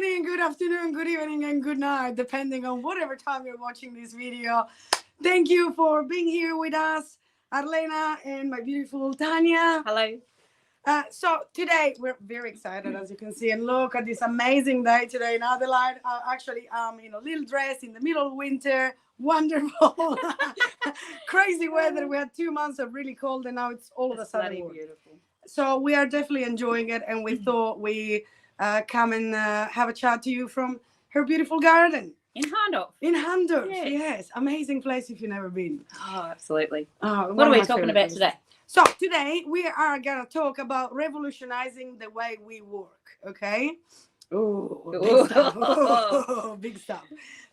morning, good afternoon, good evening, and good night, depending on whatever time you're watching this video. Thank you for being here with us, Arlena and my beautiful Tanya. Hello. So today we're very excited, as you can see, and look at this amazing day today in Adelaide. Actually, in a little dress in the middle of winter. Wonderful, crazy weather. We had 2 months of really cold, and now it's all of a sudden warm. Beautiful. So we are definitely enjoying it, and we thought we come and have a chat to you from her beautiful garden In Hahndorf. in Hahndorf. Yes. Yes, amazing place if you've never been. Oh, absolutely. One What of are we my talking favorite about places. today? So today we are gonna talk about revolutionizing the way we work. Okay. Oh, big stuff. Oh, big stuff.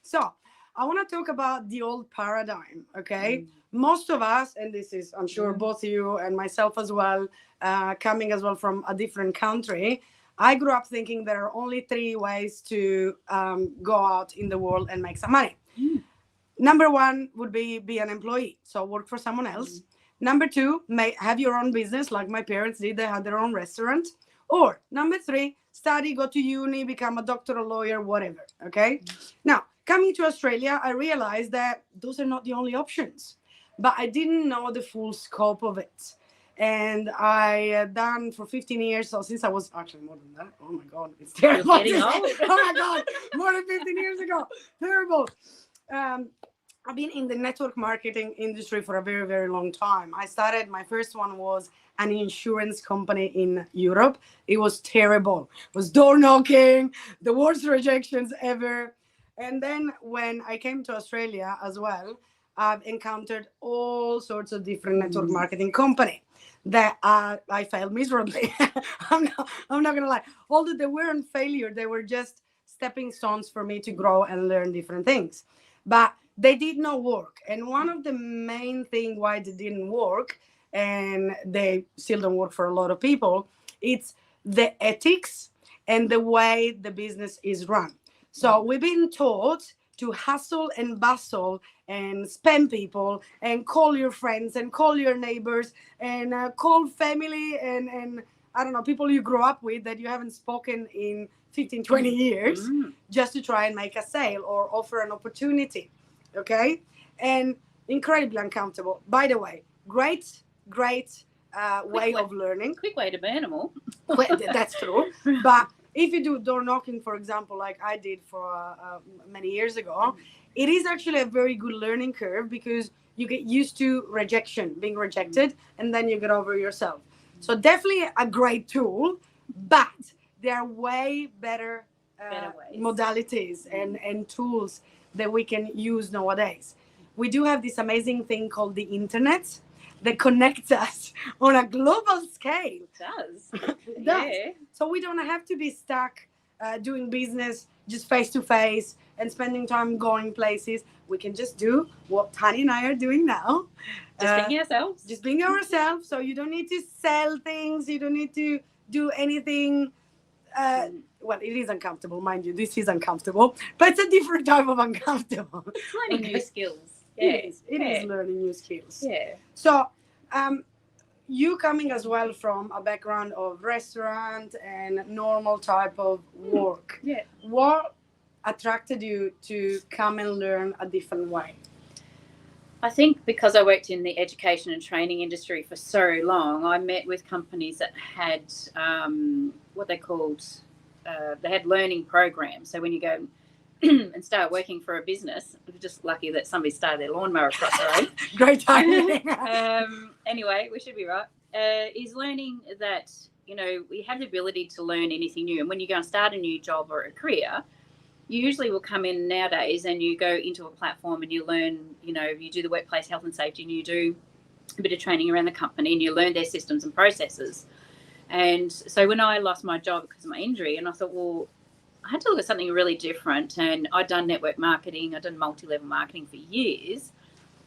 So I want to talk about the old paradigm. Okay. Most of us, and this is, I'm sure, both you and myself as well, coming as well from a different country. I grew up thinking there are only 3 ways to go out in the world and make some money. Number 1 would be an employee, so work for someone else. Number 2, have your own business, like my parents did. They had their own restaurant. Or number 3, study, go to uni, become a doctor, a lawyer, whatever. Okay. Now, coming to Australia, I realized that those are not the only options, but I didn't know the full scope of it. And I done for 15 years. So since I was actually more than that. Oh my God, it's terrible. You're getting old. Oh my God, more than 15 years ago. Terrible. I've been in the network marketing industry for a very, very long time. I started, my first one was an insurance company in Europe. It was terrible. It was door knocking, the worst rejections ever. And then when I came to Australia as well, I've encountered all sorts of different network marketing company that I failed miserably. I'm not gonna lie. Although they weren't failure, they were just stepping stones for me to grow and learn different things. But they did not work. And one of the main thing why they didn't work, and they still don't work for a lot of people, it's the ethics and the way the business is run. So we've been taught to hustle and bustle and spam people and call your friends and call your neighbors and call family and I don't know, people you grew up with that you haven't spoken in 15, 20 years just to try and make a sale or offer an opportunity. Okay. And incredibly uncomfortable. By the way, great way of learning. Quick way to burn them all. Well, that's true. But if you do door knocking, for example, like I did for many years ago, it is actually a very good learning curve because you get used to rejection, being rejected, and then you get over yourself. So definitely a great tool, but there are way better ways. modalities and tools that we can use nowadays. We do have this amazing thing called the internet that connects us on a global scale. It does. It does. Yeah. So we don't have to be stuck doing business just face to face and spending time going places. We can just do what Tanya and I are doing now. Just being ourselves. Just being ourselves. So you don't need to sell things. You don't need to do anything. Well, it is uncomfortable, mind you. This is uncomfortable, but it's a different type of uncomfortable. Learning new skills. Yeah. It is learning new skills. Yeah. So, you coming as well from a background of restaurant and normal type of work. Yeah. What attracted you to come and learn a different way? I think because I worked in the education and training industry for so long, I met with companies that had what they called, they had learning programs. So when you go and start working for a business, we're just lucky that somebody started their lawnmower across the road. Great timing. Anyway, we should be right. Is learning that, we have the ability to learn anything new. And when you go and start a new job or a career, you usually will come in nowadays and you go into a platform and you learn, you do the workplace health and safety and you do a bit of training around the company and you learn their systems and processes. And so when I lost my job because of my injury, and I thought, well, I had to look at something really different. And I'd done network marketing, I'd done multi-level marketing for years.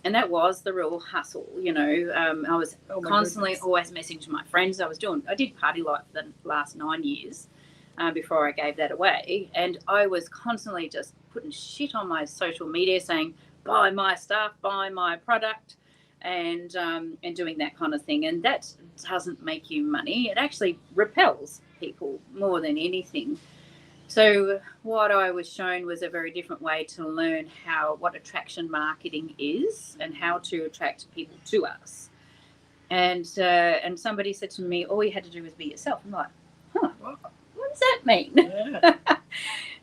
And that was the real hustle, I was constantly always messaging my friends. I did party life for the last 9 years. Before I gave that away. And I was constantly just putting shit on my social media saying, buy my stuff, buy my product, and doing that kind of thing. And that doesn't make you money. It actually repels people more than anything. So what I was shown was a very different way to learn what attraction marketing is and how to attract people to us. And somebody said to me, all you had to do was be yourself. I'm like, what does that mean? Yeah.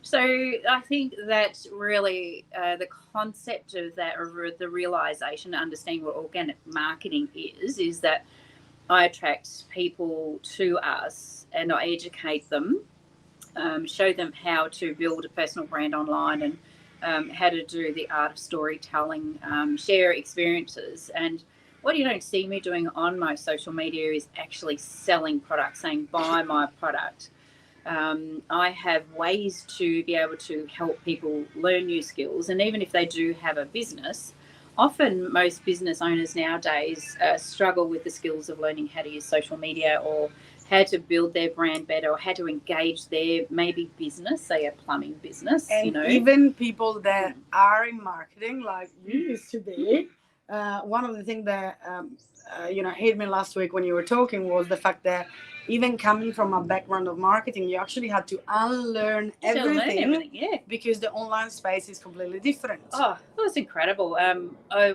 So I think that really the concept of that, or the realization, understanding what organic marketing is that I attract people to us and I educate them, show them how to build a personal brand online and how to do the art of storytelling, share experiences. And what you don't see me doing on my social media is actually selling products, saying buy my product. I have ways to be able to help people learn new skills. And even if they do have a business, often most business owners nowadays struggle with the skills of learning how to use social media or how to build their brand better or how to engage their maybe business, say a plumbing business. And even people that are in marketing, like you used to be, one of the things that hit me last week when you were talking was the fact that even coming from a background of marketing, you actually had to unlearn everything, because the online space is completely different. Oh, it was incredible.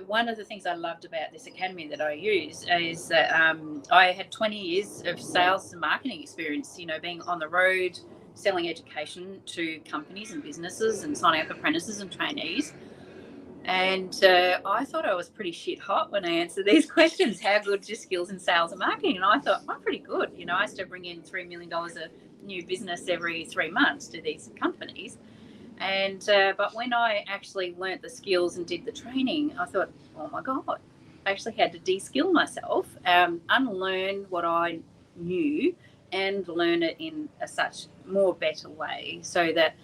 One of the things I loved about this academy that I use is that I had 20 years of sales and marketing experience, being on the road, selling education to companies and businesses and signing up apprentices and trainees. And I thought I was pretty shit hot when I answered these questions. How good are your skills in sales and marketing? And I thought, I'm pretty good. I used to bring in $3 million of new business every 3 months to these companies. And but when I actually learnt the skills and did the training, I thought, oh my God, I actually had to de-skill myself, unlearn what I knew and learn it in a such more better way, so that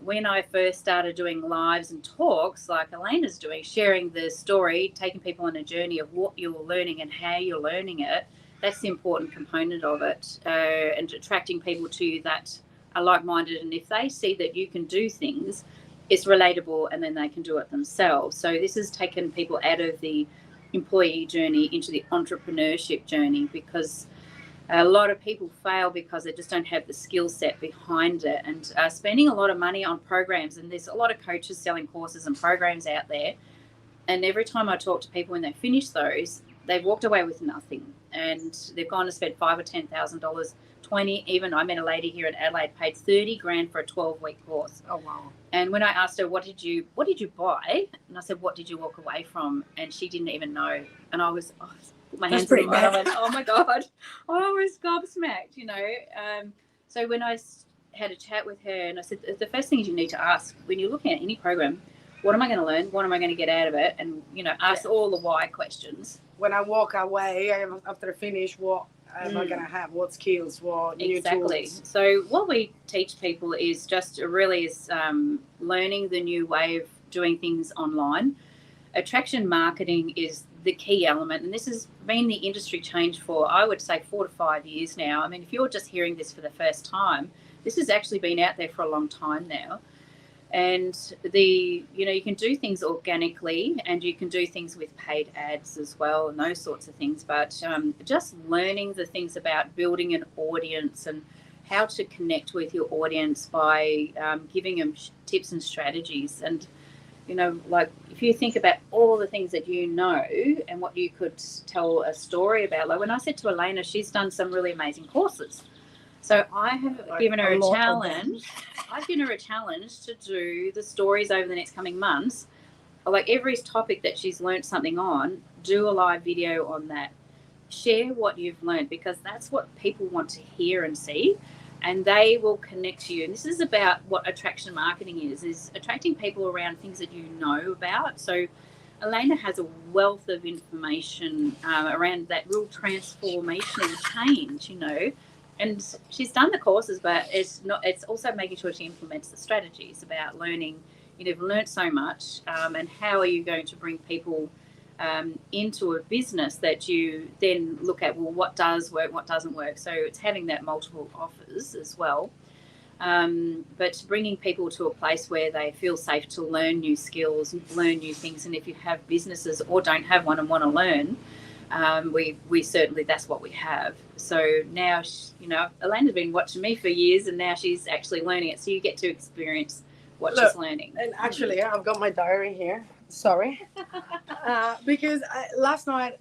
when I first started doing lives and talks like Elena's doing, sharing the story, taking people on a journey of what you're learning and how you're learning it, that's the important component of it, and attracting people to you that are like-minded. And if they see that you can do things, it's relatable, and then they can do it themselves. So this has taken people out of the employee journey into the entrepreneurship journey, because a lot of people fail because they just don't have the skill set behind it, and spending a lot of money on programs. And there's a lot of coaches selling courses and programs out there. And every time I talk to people, when they finish those, they've walked away with nothing, and they've gone to spend $5,000 or $10,000, 20. Even I met a lady here in Adelaide, paid $30,000 for a 12-week course. Oh wow! And when I asked her, what did you buy? And I said, what did you walk away from? And she didn't even know. And I was, put my hands in my, I went, oh my God, I was gobsmacked, So when I had a chat with her, and I said, the first thing is you need to ask when you're looking at any program, what am I going to learn? What am I going to get out of it? And, ask all the why questions. When I walk away, after I finish, what am I going to have? What skills? What new tools? So what we teach people is just learning the new way of doing things online. Attraction marketing is the key element, and this has been the industry change for, I would say, 4 to 5 years now. I mean, if you're just hearing this for the first time, this has actually been out there for a long time now. And you can do things organically, and you can do things with paid ads as well, and those sorts of things. But just learning the things about building an audience and how to connect with your audience by giving them tips and strategies. And like if you think about all the things that and what you could tell a story about, like when I said to Elena, she's done some really amazing courses. So I have given her a challenge. I've given her a challenge to do the stories over the next coming months. Like every topic that she's learned something on, do a live video on that. Share what you've learned, because that's what people want to hear and see, and they will connect to you. And this is about what attraction marketing is attracting people around things that you know about. So Elena has a wealth of information around that real transformational change, and she's done the courses, but it's also making sure she implements the strategies about learning. You've learned so much, and how are you going to bring people into a business that you then look at, well, what does work, what doesn't work. So it's having that multiple offers as well, but bringing people to a place where they feel safe to learn new skills, learn new things. And if you have businesses or don't have one and want to learn, we certainly, that's what we have. So now, Elena's been watching me for years, and now she's actually learning it. So you get to experience what she's learning. And actually, I've got my diary here. Sorry. Because last night,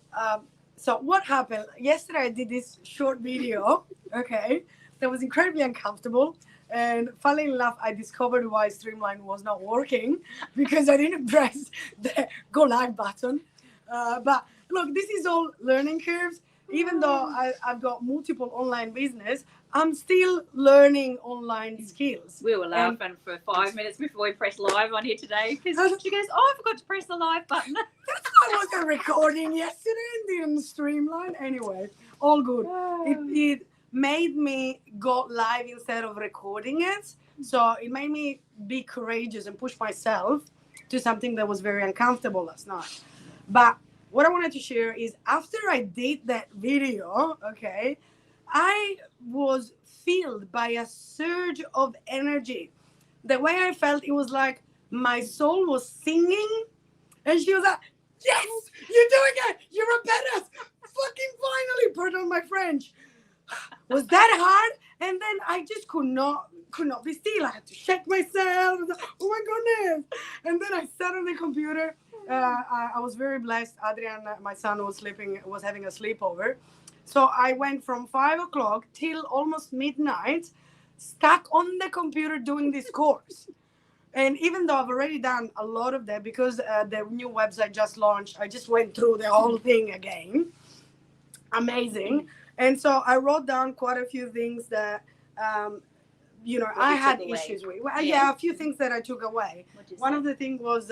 so what happened? Yesterday, I did this short video, okay, that was incredibly uncomfortable. And funnily enough, I discovered why Streamline was not working because I didn't press the go live button. But look, this is all learning curves. Even though I've got multiple online business, I'm still learning online skills. We were laughing for 5 minutes before we pressed live on here today because she goes, "Oh, I forgot to press the live button." I wasn't recording yesterday and didn't Streamline. Anyway, all good. It made me go live instead of recording it. So it made me be courageous and push myself to something that was very uncomfortable last night. But what I wanted to share is after I did that video, okay, I was filled by a surge of energy. The way I felt, it was like my soul was singing, and she was like, "Yes, you're doing it. You're a badass. Fucking finally, pardon my French." Was that hard? And then I just could not be still. I had to shake myself. Oh my goodness. And then I sat on the computer. I was very blessed. Adrian, my son, was having a sleepover. So I went from 5 o'clock till almost midnight, stuck on the computer doing this course. And even though I've already done a lot of that, because the new website just launched, I just went through the whole thing again. Amazing. And so I wrote down quite a few things that, I had issues with. Well, yeah, a few things that I took away. One of the things was,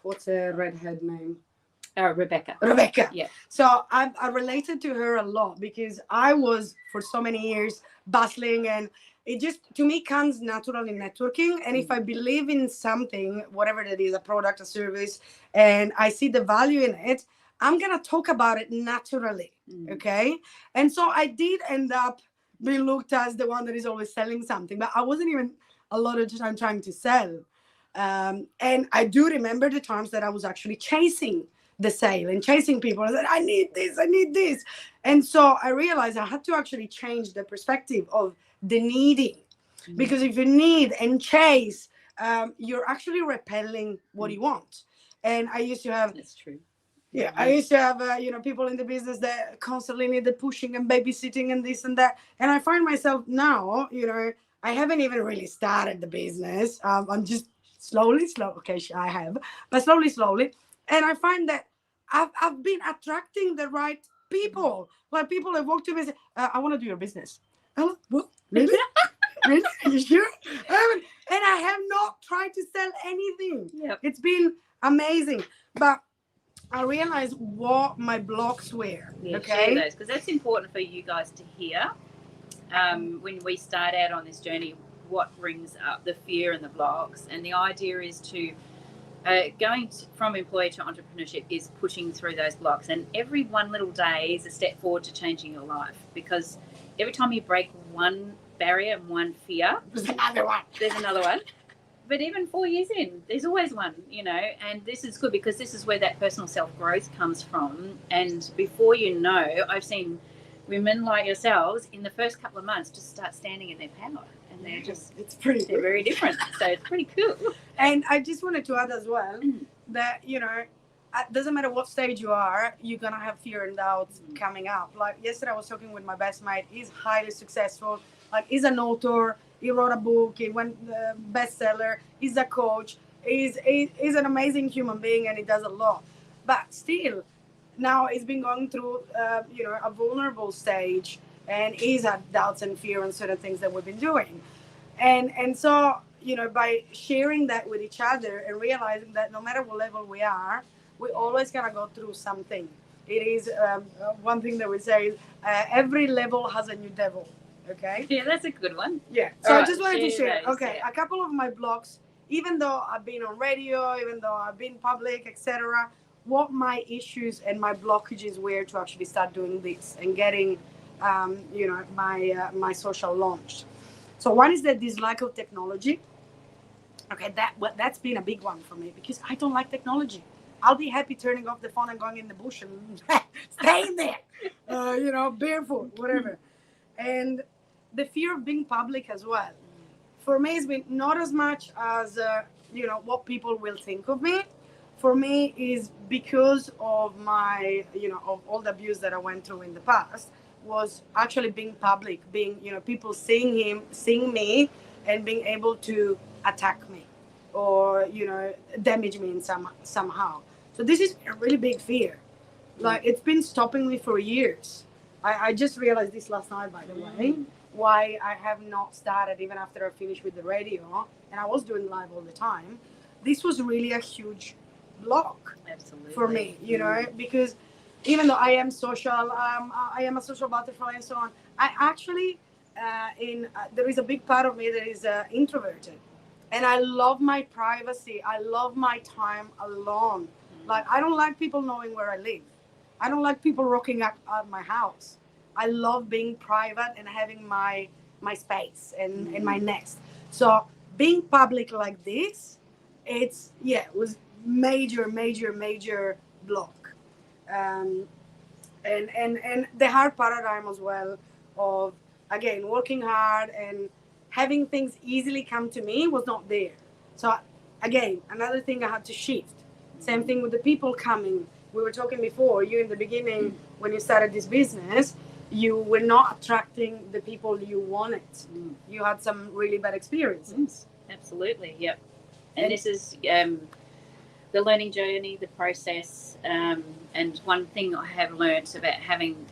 what's her redhead name? Rebecca. Rebecca. Yeah. So I related to her a lot because I was for so many years bustling, and it just, to me, comes natural in networking. And if I believe in something, whatever that is, a product, a service, and I see the value in it, I'm going to talk about it naturally. Okay. And so I did end up being looked as the one that is always selling something, but I wasn't even a lot of the time trying to sell. And I do remember the times that I was actually chasing the sale and chasing people. I said, I need this. And so I realized I had to actually change the perspective of the needing. Because if you need and chase, you're actually repelling what you want. And I used to have... That's true. Yeah, I used to have, people in the business that constantly needed pushing and babysitting and this and that. And I find myself now, I haven't even really started the business. I'm just slowly. Okay, I have, but slowly. And I find that I've been attracting the right people. Like people have walked to me and said, I want to do your business. I'm like, what? Really? Really? Are you sure? And I have not tried to sell anything. Yep. It's been amazing. But I realized what my blocks were. Yeah, okay, share those, because that's important for you guys to hear. When we start out on this journey, what brings up the fear and the blocks, and the idea is to from employer to entrepreneurship is pushing through those blocks, and every one little day is a step forward to changing your life, because every time you break one barrier and one fear, there's another one. But even 4 years in, there's always one, and this is good because this is where that personal self-growth comes from. And before you know, I've seen women like yourselves in the first couple of months just start standing in their power, and they're very different. So it's pretty cool. And I just wanted to add as well that, it doesn't matter what stage you are, you're going to have fear and doubts coming up. Like yesterday I was talking with my best mate. He's highly successful. Like he's an author. He wrote a book. He went bestseller. He's a coach. He's an amazing human being, and he does a lot. But still, now he's been going through, a vulnerable stage, and he's had doubts and fear on certain things that we've been doing. And so, by sharing that with each other and realizing that no matter what level we are, we always gotta go through something. It is one thing that we say: every level has a new devil. Okay. Yeah, that's a good one. Yeah. So I just wanted to share. Okay, a couple of my blogs. Even though I've been on radio, even though I've been public, etc., what my issues and my blockages were to actually start doing this and getting, my social launched. So one is the dislike of technology. Okay, that's been a big one for me because I don't like technology. I'll be happy turning off the phone and going in the bush and staying there, barefoot, whatever. And the fear of being public as well. For me, it's been not as much as, what people will think of me. For me, is because of my, of all the abuse that I went through in the past, was actually being public, being, people seeing me and being able to attack me or, damage me in somehow. So this is a really big fear. Like, it's been stopping me for years. I just realized this last night, by the way, why I have not started even after I finished with the radio, and I was doing live all the time. This was really a huge block. Absolutely. For me, because even though I am social, I am a social butterfly and so on, I actually, there is a big part of me that is introverted. And I love my privacy. I love my time alone. Like, I don't like people knowing where I live. I don't like people rocking up at my house. I love being private and having my space and my nest. So being public like this, it was major block. And the hard paradigm as well of, again, working hard and having things easily come to me was not there. So again, another thing I had to shift. Same thing with the people coming. We were talking before, you in the beginning, when you started this business, you were not attracting the people you wanted. You had some really bad experiences. Absolutely, yep. And this is the learning journey, the process. And one thing I have learnt about having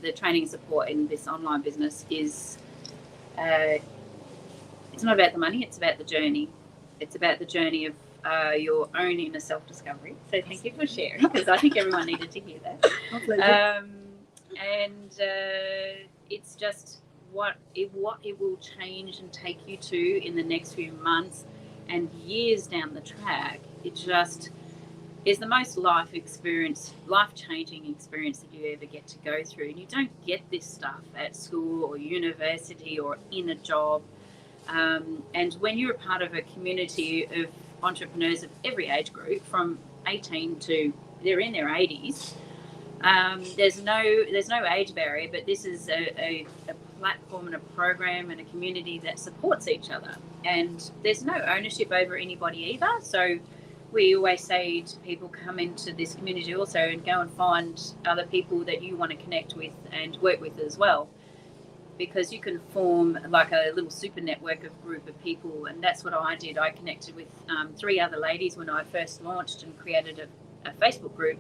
the training support in this online business is it's not about the money, it's about the journey. It's about the journey of your own inner self-discovery. So thank you for sharing, because I think everyone needed to hear that. It's just what it will change and take you to in the next few months and years down the track. It just is the most life-changing experience that you ever get to go through. And you don't get this stuff at school or university or in a job. And when you're a part of a community of entrepreneurs of every age group, from 18 to they're in their 80s, there's no age barrier, but this is a platform and a program and a community that supports each other. And there's no ownership over anybody either. So we always say to people, come into this community also and go and find other people that you want to connect with and work with as well. Because you can form like a little super network of group of people. And that's what I did. I connected with 3 other ladies when I first launched and created a Facebook group.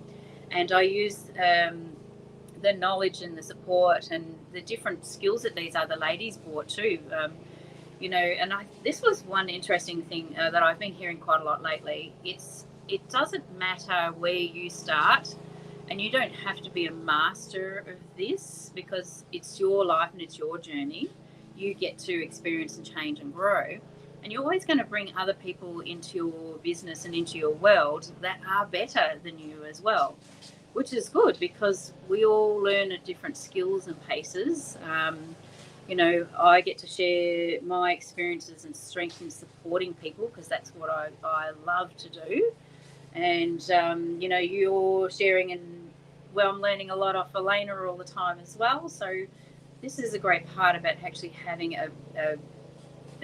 And I used the knowledge and the support and the different skills that these other ladies brought too. And this was one interesting thing that I've been hearing quite a lot lately. It doesn't matter where you start. And you don't have to be a master of this, because it's your life and it's your journey. You get to experience and change and grow. And you're always going to bring other people into your business and into your world that are better than you as well, which is good, because we all learn at different skills and paces. I get to share my experiences and strengths in supporting people, because that's what I love to do. And, you're sharing, and I'm learning a lot off Elena all the time as well. So this is a great part about actually having a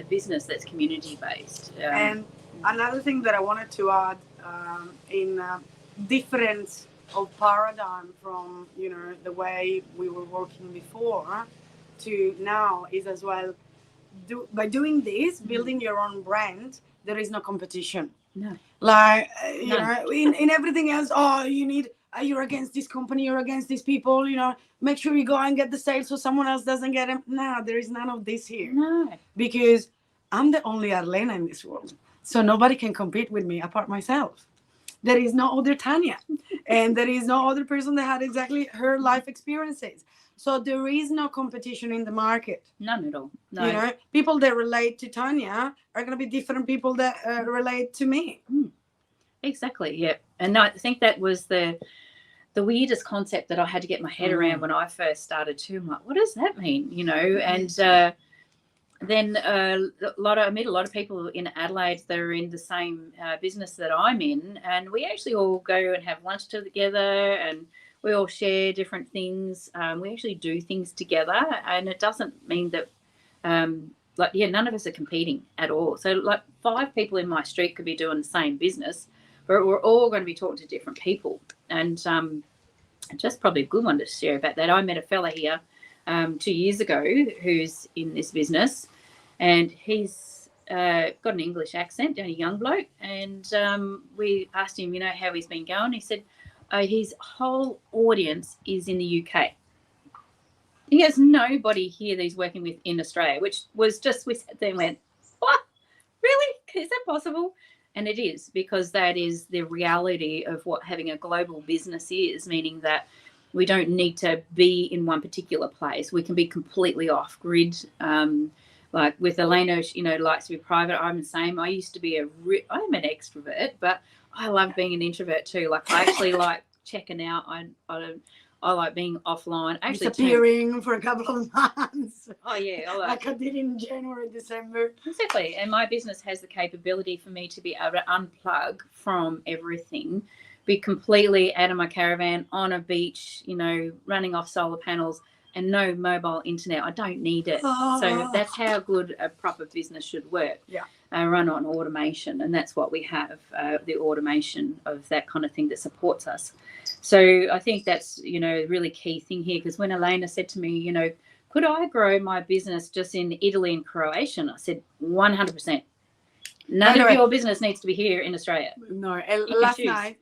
business that's community-based. And another thing that I wanted to add in difference of paradigm from, the way we were working before to now is as well, by doing this, building your own brand, there is no competition. No. Like, in everything else, you're against this company, you're against these people, make sure you go and get the sales so someone else doesn't get them. No, there is none of this here. No. Because I'm the only Arlena in this world. So nobody can compete with me apart myself. There is no other Tanya. And there is no other person that had exactly her life experiences. So there is no competition in the market. None at all. No. People that relate to Tanya are going to be different people that relate to me. Exactly, yeah. And I think that was the weirdest concept that I had to get my head around when I first started too. I'm like, what does that mean? And then I meet a lot of people in Adelaide that are in the same business that I'm in, and we actually all go and have lunch together, and we all share different things. We actually do things together, and it doesn't mean that, none of us are competing at all. So, like, 5 people in my street could be doing the same business, but we're all going to be talking to different people. And just probably a good one to share about that. I met a fella here 2 years ago who's in this business, and he's got an English accent, a young bloke, and we asked him, how he's been going. He said his whole audience is in the UK. He has nobody here that he's working with in Australia, which was just, we sat there and went, what? Really? Is that possible? And it is, because that is the reality of what having a global business is, meaning that we don't need to be in one particular place. We can be completely off grid. Like with Elena, likes to be private. I'm the same. I used to be I'm an extrovert, but I love being an introvert too. Like, I actually like checking out. I like being offline. Actually, disappearing for a couple of months. Oh yeah, like I did in January, December. Exactly. And my business has the capability for me to be able to unplug from everything, be completely out of my caravan on a beach, running off solar panels, and no mobile internet. I don't need it. So that's how good a proper business should work. Yeah. Run on automation, and that's what we have, the automation of that kind of thing that supports us. So I think that's, a really key thing here, because when Elena said to me, could I grow my business just in Italy and Croatia? I said, 100%. None of your business needs to be here in Australia. No, last night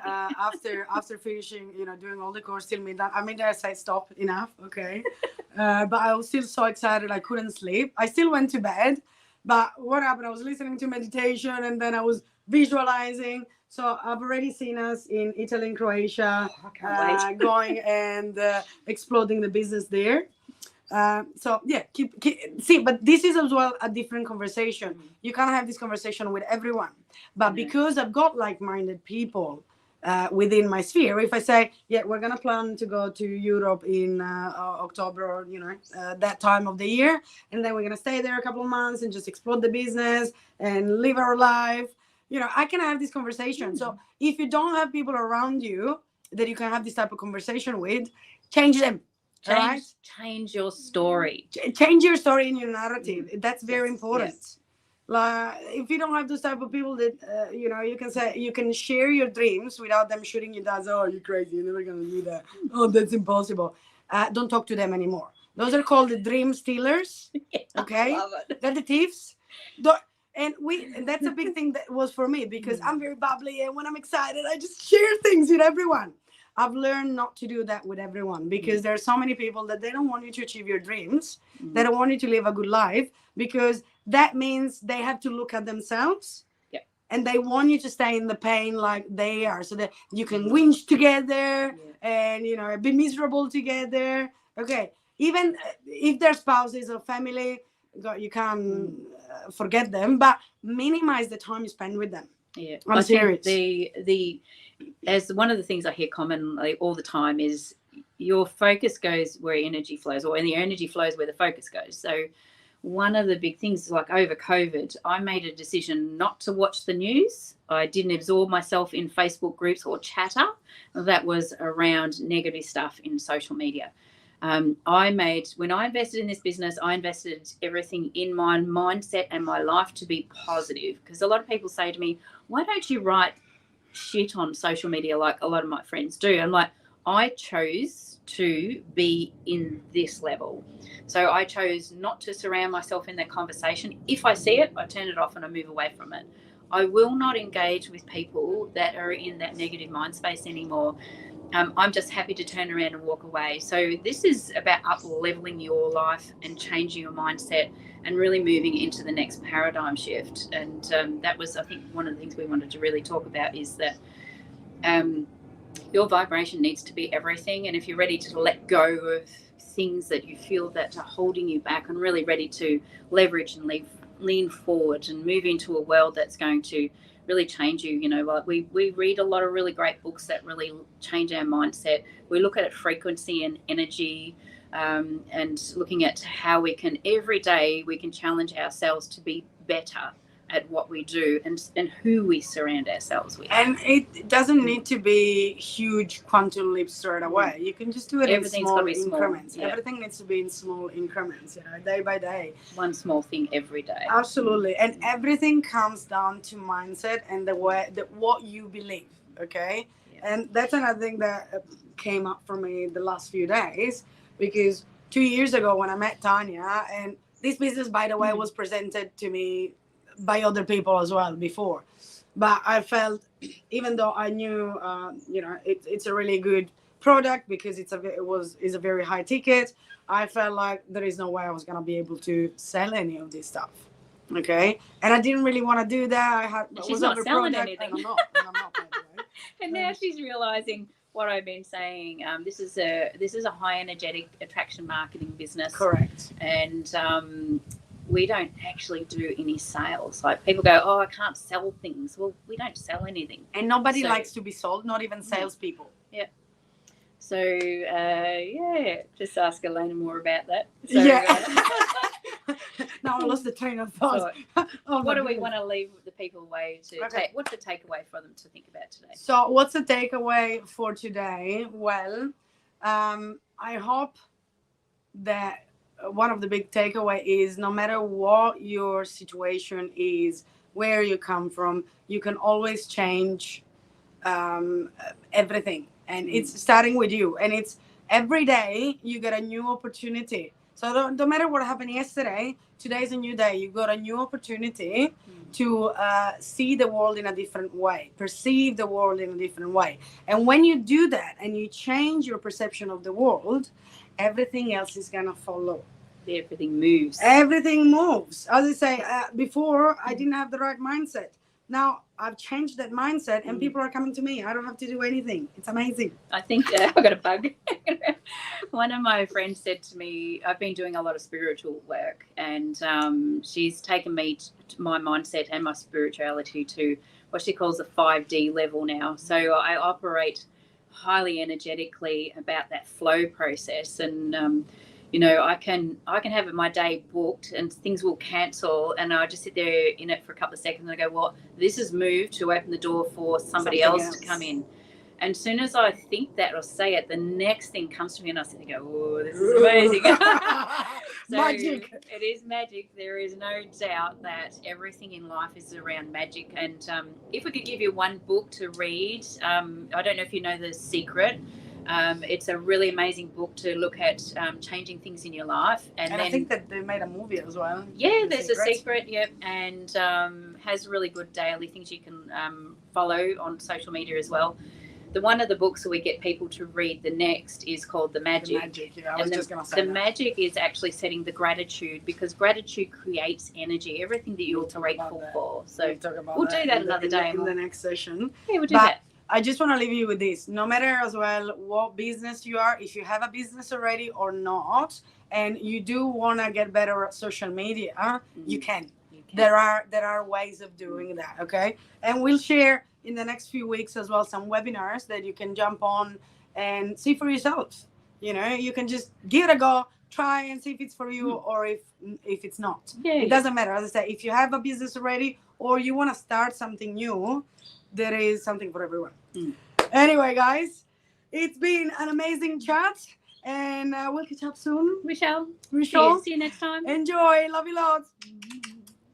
after finishing, doing all the course till midnight, I said stop, enough, okay. But I was still so excited, I couldn't sleep. I still went to bed, but what happened? I was listening to meditation, and then I was visualizing. So I've already seen us in Italy and Croatia, going and exploding the business there. So yeah, see, but this is as well a different conversation. You can't have this conversation with everyone, but because I've got like-minded people within my sphere, if I say, yeah, we're gonna plan to go to Europe in October, or that time of the year, and then we're gonna stay there a couple of months and just explode the business and live our life, I can have this conversation. So if you don't have people around you that you can have this type of conversation with, change them. Change your story. Change your story and your narrative. That's very important. Yes. Like, if you don't have those type of people that you can say, you can share your dreams without them shooting you down. Oh, you're crazy, you're never gonna do that. Oh, that's impossible. Don't talk to them anymore. Those are called the dream stealers. Okay, they're the thieves. And that's a big thing that was for me, because I'm very bubbly, and when I'm excited, I just share things with everyone. I've learned not to do that with everyone, because there are so many people that they don't want you to achieve your dreams. They don't want you to live a good life, because that means they have to look at themselves. Yeah. And they want you to stay in the pain like they are, so that you can whinge together and, be miserable together. Okay. Even if they're spouses or family, you can't forget them, but minimize the time you spend with them. Yeah. I'm serious. As one of the things I hear commonly all the time is your focus goes where energy flows, or the energy flows where the focus goes. So one of the big things is, like, over COVID, I made a decision not to watch the news. I didn't absorb myself in Facebook groups or chatter that was around negative stuff in social media. When I invested in this business, I invested everything in my mindset and my life to be positive. Because a lot of people say to me, why don't you write shit on social media like a lot of my friends do? I'm like, I chose to be in this level. So I chose not to surround myself in that conversation. If I see it, I turn it off and I move away from it. I will not engage with people that are in that negative mind space anymore. I'm just happy to turn around and walk away. So this is about up-leveling your life and changing your mindset and really moving into the next paradigm shift. And that was, I think, one of the things we wanted to really talk about, is that your vibration needs to be everything. And if you're ready to let go of things that you feel that are holding you back, and really ready to leverage and lean forward and move into a world that's going to really change you. Like we read a lot of really great books that really change our mindset. We look at frequency and energy. and looking at how we can every day we can challenge ourselves to be better at what we do and who we surround ourselves with. And it doesn't need to be huge quantum leaps straight away. You can just do it in small increments. Yeah. Everything needs to be in small increments, day by day. One small thing every day. Absolutely. And everything comes down to mindset and what you believe, okay? Yeah. And that's another thing that came up for me the last few days, because 2 years ago when I met Tanya, and this business, by the way, was presented to me by other people as well before, but I felt, even though I knew it's a really good product because it's a very high ticket, I felt like there is no way I was going to be able to sell any of this stuff, okay? And I didn't really want to do that. She's not selling anything. And I'm not, by the way. And now she's realizing what I've been saying. This is a high energetic attraction marketing business. Correct. And we don't actually do any sales. Like people go, oh, I can't sell things. Well, we don't sell anything. And nobody likes to be sold, not even salespeople. Yeah. So, just ask Elena more about that. So, Now I lost the train of thought. What do we want to leave the people away to take? What's the takeaway for them to think about today? So what's the takeaway for today? Well, I hope that one of the big takeaway is no matter what your situation is, where you come from, you can always change everything. And it's starting with you. And it's every day you get a new opportunity. So no matter what happened yesterday, today's a new day. You got a new opportunity to see the world in a different way, perceive the world in a different way. And when you do that and you change your perception of the world, everything else is going to follow. Everything moves. Everything moves. As I say, before, I didn't have the right mindset. Now, I've changed that mindset and people are coming to me. I don't have to do anything. It's amazing. I think I've got a bug. One of my friends said to me, I've been doing a lot of spiritual work, and she's taken me to my mindset and my spirituality to what she calls the 5D level now. So I operate highly energetically about that flow process, and I can have my day booked and things will cancel, and I just sit there in it for a couple of seconds and I go, well, this has moved to open the door for somebody else to come in. And as soon as I think that or say it, the next thing comes to me and I sit there and go, oh, this is amazing. Magic. It is magic. There is no doubt that everything in life is around magic. And if we could give you one book to read, I don't know if you know The Secret. It's a really amazing book to look at changing things in your life. And then, I think that they made a movie as well. Yeah, there's A Secret, yep. And has really good daily things you can follow on social media as well. One of the books that we get people to read the next is called The Magic. The Magic, yeah. I was just going to say the magic is actually setting the gratitude, because gratitude creates energy, everything that you're grateful for. So we'll do that another day. In the next session. Yeah, we'll do that. I just want to leave you with this. No matter as well what business you are, if you have a business already or not, and you do want to get better at social media, you can. There are ways of doing that, okay? And we'll share in the next few weeks as well some webinars that you can jump on and see for yourself. You can just give it a go, try and see if it's for you or if it's not. It doesn't matter. As I say, if you have a business already or you want to start something new, there is something for everyone. Anyway, guys, it's been an amazing chat, and we'll catch up soon. We shall. See you next time. Enjoy. Love you lots.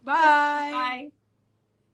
Bye. Bye.